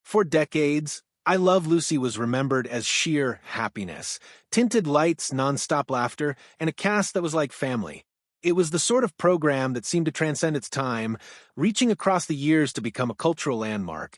For decades, I Love Lucy was remembered as sheer happiness, tinted lights, nonstop laughter, and a cast that was like family. It was the sort of program that seemed to transcend its time, reaching across the years to become a cultural landmark,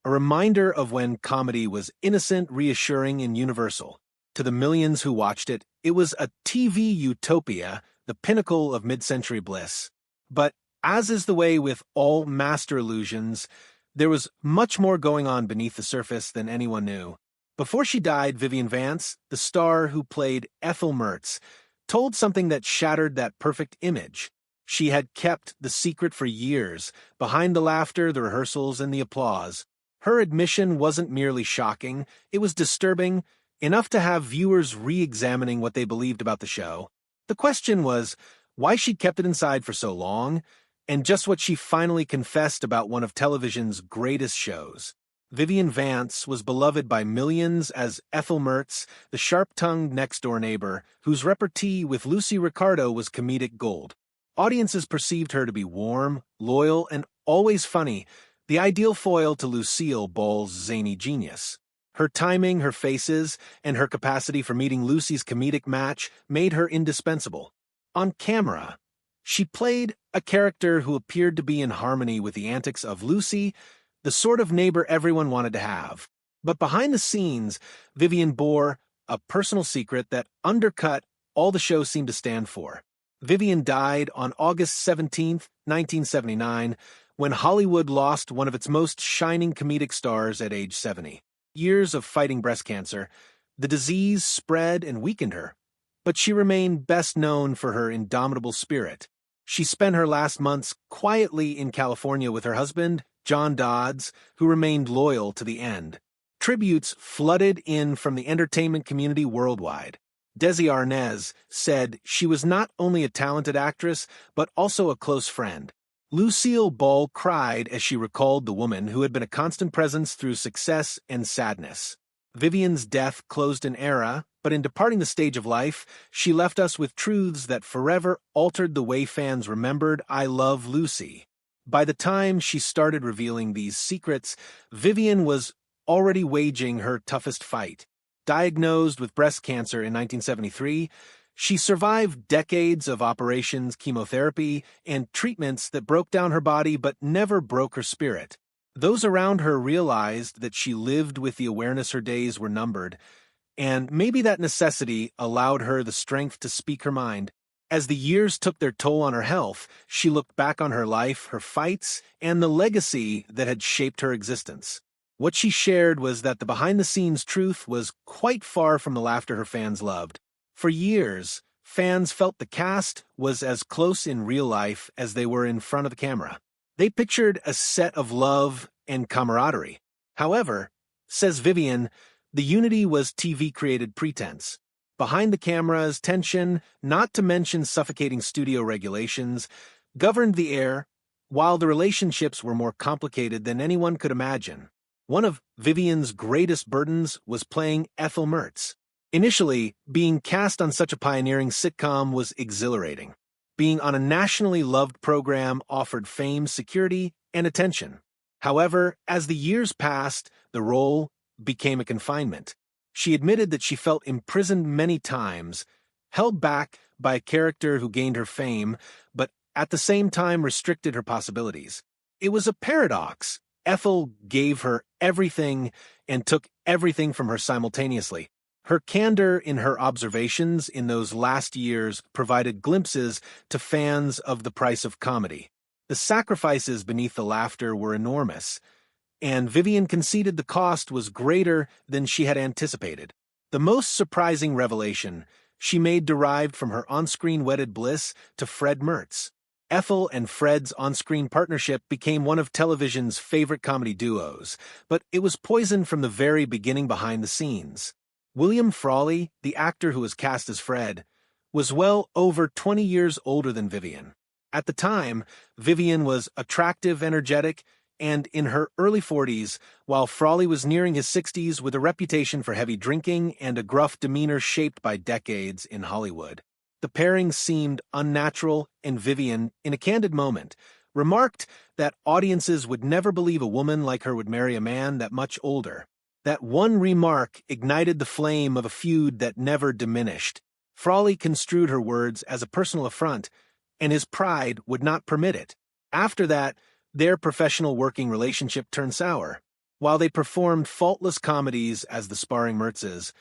a reminder of when comedy was innocent, reassuring, and universal. To the millions who watched it, it was a TV utopia, the pinnacle of mid-century bliss. But, as is the way with all master illusions, there was much more going on beneath the surface than anyone knew. Before she died, Vivian Vance, the star who played Ethel Mertz, told something that shattered that perfect image. She had kept the secret for years, behind the laughter, the rehearsals, and the applause. Her admission wasn't merely shocking, it was disturbing, enough to have viewers re-examining what they believed about the show. The question was why she'd kept it inside for so long, and just what she finally confessed about one of television's greatest shows. Vivian Vance was beloved by millions as Ethel Mertz, the sharp-tongued next-door neighbor, whose repartee with Lucy Ricardo was comedic gold. Audiences perceived her to be warm, loyal, and always funny, the ideal foil to Lucille Ball's zany genius. Her timing, her faces, and her capacity for meeting Lucy's comedic match made her indispensable. On camera, she played a character who appeared to be in harmony with the antics of Lucy, the sort of neighbor everyone wanted to have. But behind the scenes, Vivian bore a personal secret that undercut all the show seemed to stand for. Vivian died on August 17, 1979, when Hollywood lost one of its most shining comedic stars at age 70. Years of fighting breast cancer, the disease spread and weakened her, but she remained best known for her indomitable spirit. She spent her last months quietly in California with her husband, John Dodds, who remained loyal to the end. Tributes flooded in from the entertainment community worldwide. Desi Arnaz said she was not only a talented actress, but also a close friend. Lucille Ball cried as she recalled the woman who had been a constant presence through success and sadness. Vivian's death closed an era, but in departing the stage of life, she left us with truths that forever altered the way fans remembered I Love Lucy. By the time she started revealing these secrets, Vivian was already waging her toughest fight. Diagnosed with breast cancer in 1973, she survived decades of operations, chemotherapy, and treatments that broke down her body but never broke her spirit. Those around her realized that she lived with the awareness her days were numbered, and maybe that necessity allowed her the strength to speak her mind. As the years took their toll on her health, she looked back on her life, her fights, and the legacy that had shaped her existence. What she shared was that the behind-the-scenes truth was quite far from the laughter her fans loved. For years, fans felt the cast was as close in real life as they were in front of the camera. They pictured a set of love and camaraderie. However, says Vivian, the unity was TV-created pretense. Behind the cameras, tension, not to mention suffocating studio regulations, governed the air, while the relationships were more complicated than anyone could imagine. One of Vivian's greatest burdens was playing Ethel Mertz. Initially, being cast on such a pioneering sitcom was exhilarating. Being on a nationally loved program offered fame, security, and attention. However, as the years passed, the role became a confinement. She admitted that she felt imprisoned many times, held back by a character who gained her fame, but at the same time restricted her possibilities. It was a paradox. Ethel gave her everything and took everything from her simultaneously. Her candor in her observations in those last years provided glimpses to fans of the price of comedy. The sacrifices beneath the laughter were enormous, and Vivian conceded the cost was greater than she had anticipated. The most surprising revelation she made derived from her on-screen wedded bliss to Fred Mertz. Ethel and Fred's on-screen partnership became one of television's favorite comedy duos, but it was poisoned from the very beginning behind the scenes. William Frawley, the actor who was cast as Fred, was well over 20 years older than Vivian. At the time, Vivian was attractive, energetic, and in her early 40s, while Frawley was nearing his 60s with a reputation for heavy drinking and a gruff demeanor shaped by decades in Hollywood. The pairing seemed unnatural, and Vivian, in a candid moment, remarked that audiences would never believe a woman like her would marry a man that much older. That one remark ignited the flame of a feud that never diminished. Frawley construed her words as a personal affront, and his pride would not permit it. After that, their professional working relationship turned sour. While they performed faultless comedies as the sparring Mertzes,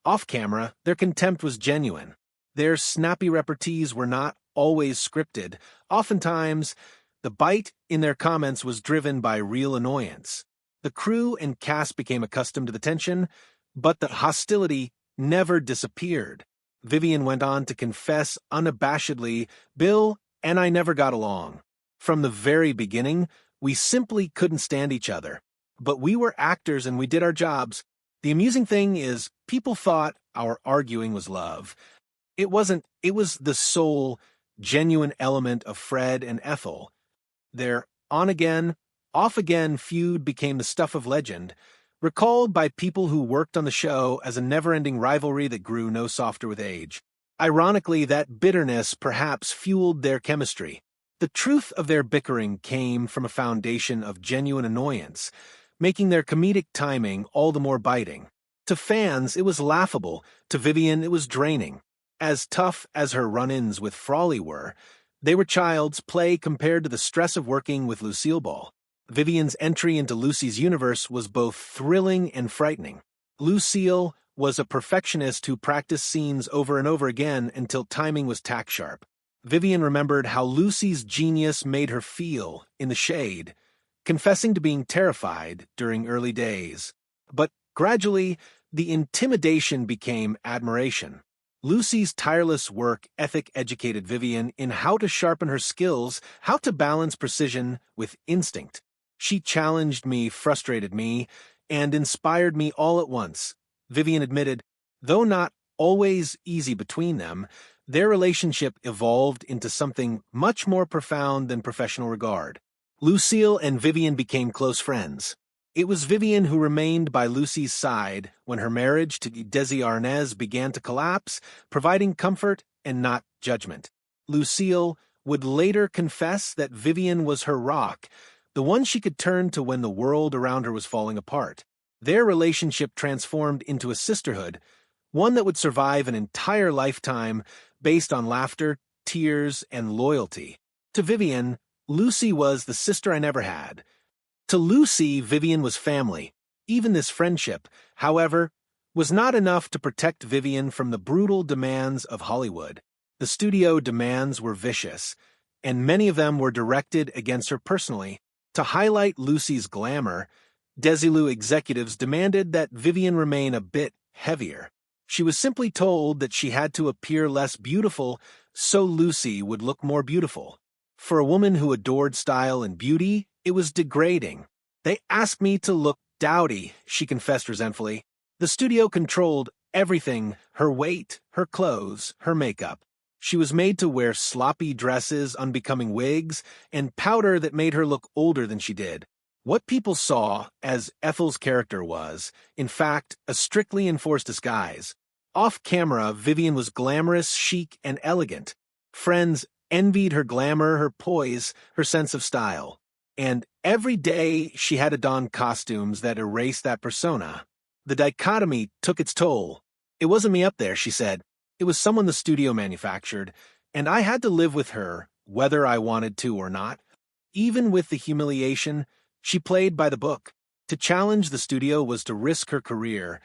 off-camera, their contempt was genuine. Their snappy repartees were not always scripted. Oftentimes, the bite in their comments was driven by real annoyance. The crew and cast became accustomed to the tension, but the hostility never disappeared. Vivian went on to confess unabashedly, "Bill and I never got along. From the very beginning, we simply couldn't stand each other. But we were actors and we did our jobs. The amusing thing is, people thought our arguing was love. It wasn't. It was the sole, genuine element of Fred and Ethel. Their on-again, off-again feud became the stuff of legend, recalled by people who worked on the show as a never-ending rivalry that grew no softer with age. Ironically, that bitterness perhaps fueled their chemistry. The truth of their bickering came from a foundation of genuine annoyance, making their comedic timing all the more biting. To fans, it was laughable. To Vivian, it was draining. As tough as her run-ins with Frawley were, they were child's play compared to the stress of working with Lucille Ball. Vivian's entry into Lucy's universe was both thrilling and frightening. Lucille was a perfectionist who practiced scenes over and over again until timing was tack-sharp. Vivian remembered how Lucy's genius made her feel in the shade, confessing to being terrified during early days. But gradually, the intimidation became admiration. Lucy's tireless work ethic educated Vivian in how to sharpen her skills, how to balance precision with instinct. She challenged me, frustrated me, and inspired me all at once. Vivian admitted, though not always easy between them, their relationship evolved into something much more profound than professional regard. Lucille and Vivian became close friends. It was Vivian who remained by Lucy's side when her marriage to Desi Arnaz began to collapse, providing comfort and not judgment. Lucille would later confess that Vivian was her rock, the one she could turn to when the world around her was falling apart. Their relationship transformed into a sisterhood, one that would survive an entire lifetime based on laughter, tears, and loyalty. To Vivian, Lucy was the sister I never had. To Lucy, Vivian was family. Even this friendship, however, was not enough to protect Vivian from the brutal demands of Hollywood. The studio demands were vicious, and many of them were directed against her personally. To highlight Lucy's glamour, Desilu executives demanded that Vivian remain a bit heavier. She was simply told that she had to appear less beautiful so Lucy would look more beautiful. For a woman who adored style and beauty, it was degrading. "They asked me to look dowdy," she confessed resentfully. The studio controlled everything: her weight, her clothes, her makeup. She was made to wear sloppy dresses, unbecoming wigs, and powder that made her look older than she did. What people saw as Ethel's character was, in fact, a strictly enforced disguise. Off-camera, Vivian was glamorous, chic, and elegant. Friends envied her glamour, her poise, her sense of style. And every day she had to don costumes that erased that persona. The dichotomy took its toll. "It wasn't me up there," she said. "It was someone the studio manufactured, and I had to live with her, whether I wanted to or not." Even with the humiliation, she played by the book. To challenge the studio was to risk her career,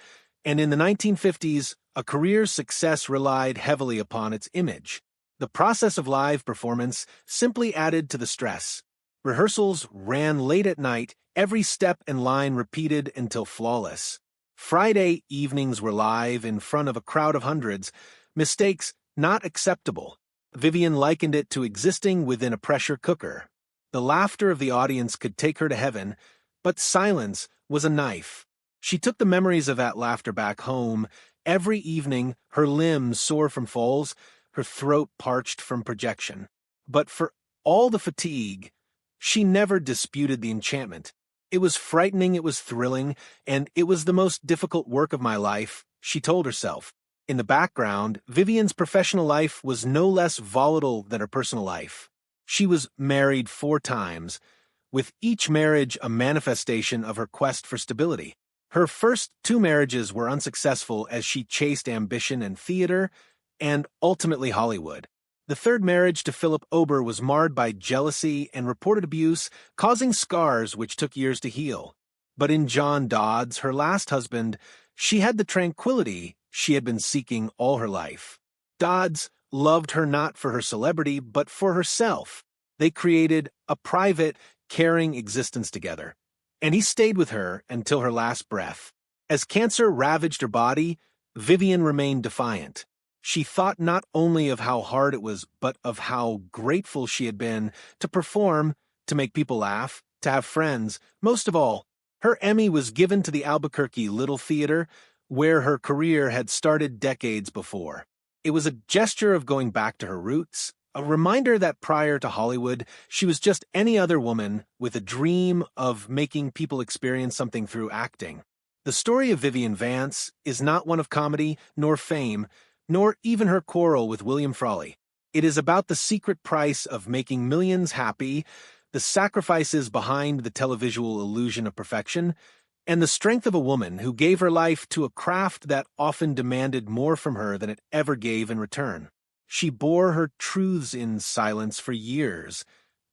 and in the 1950s, a career's success relied heavily upon its image. The process of live performance simply added to the stress. Rehearsals ran late at night, every step and line repeated until flawless. Friday evenings were live in front of a crowd of hundreds, mistakes not acceptable. Vivian likened it to existing within a pressure cooker. The laughter of the audience could take her to heaven, but silence was a knife. She took the memories of that laughter back home. Every evening, her limbs sore from falls, her throat parched from projection. But for all the fatigue, she never disputed the enchantment. "It was frightening, it was thrilling, and it was the most difficult work of my life," she told herself. In the background, Vivian's professional life was no less volatile than her personal life. She was married 4 times, with each marriage a manifestation of her quest for stability. Her first 2 marriages were unsuccessful as she chased ambition and theater, and ultimately Hollywood. The third marriage to Philip Ober was marred by jealousy and reported abuse, causing scars which took years to heal. But in John Dodds, her last husband, she had the tranquility she had been seeking all her life. Dodds loved her not for her celebrity, but for herself. They created a private, caring existence together, and he stayed with her until her last breath. As cancer ravaged her body, Vivian remained defiant. She thought not only of how hard it was, but of how grateful she had been to perform, to make people laugh, to have friends. Most of all, her Emmy was given to the Albuquerque Little Theater, where her career had started decades before. It was a gesture of going back to her roots, a reminder that prior to Hollywood, she was just any other woman with a dream of making people experience something through acting. The story of Vivian Vance is not one of comedy, nor fame, nor even her quarrel with William Frawley. It is about the secret price of making millions happy, the sacrifices behind the televisual illusion of perfection, and the strength of a woman who gave her life to a craft that often demanded more from her than it ever gave in return. She bore her truths in silence for years,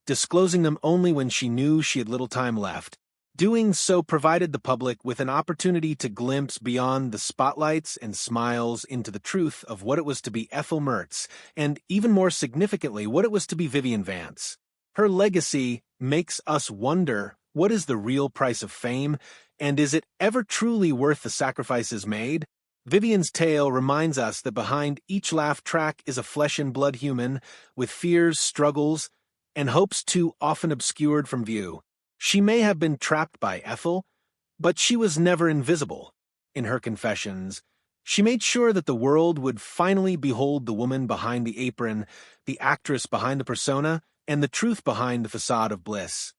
disclosing them only when she knew she had little time left. Doing so provided the public with an opportunity to glimpse beyond the spotlights and smiles into the truth of what it was to be Ethel Mertz, and even more significantly, what it was to be Vivian Vance. Her legacy makes us wonder, what is the real price of fame, and is it ever truly worth the sacrifices made? Vivian's tale reminds us that behind each laugh track is a flesh-and-blood human, with fears, struggles, and hopes too often obscured from view. She may have been trapped by Ethel, but she was never invisible. In her confessions, she made sure that the world would finally behold the woman behind the apron, the actress behind the persona, and the truth behind the facade of bliss.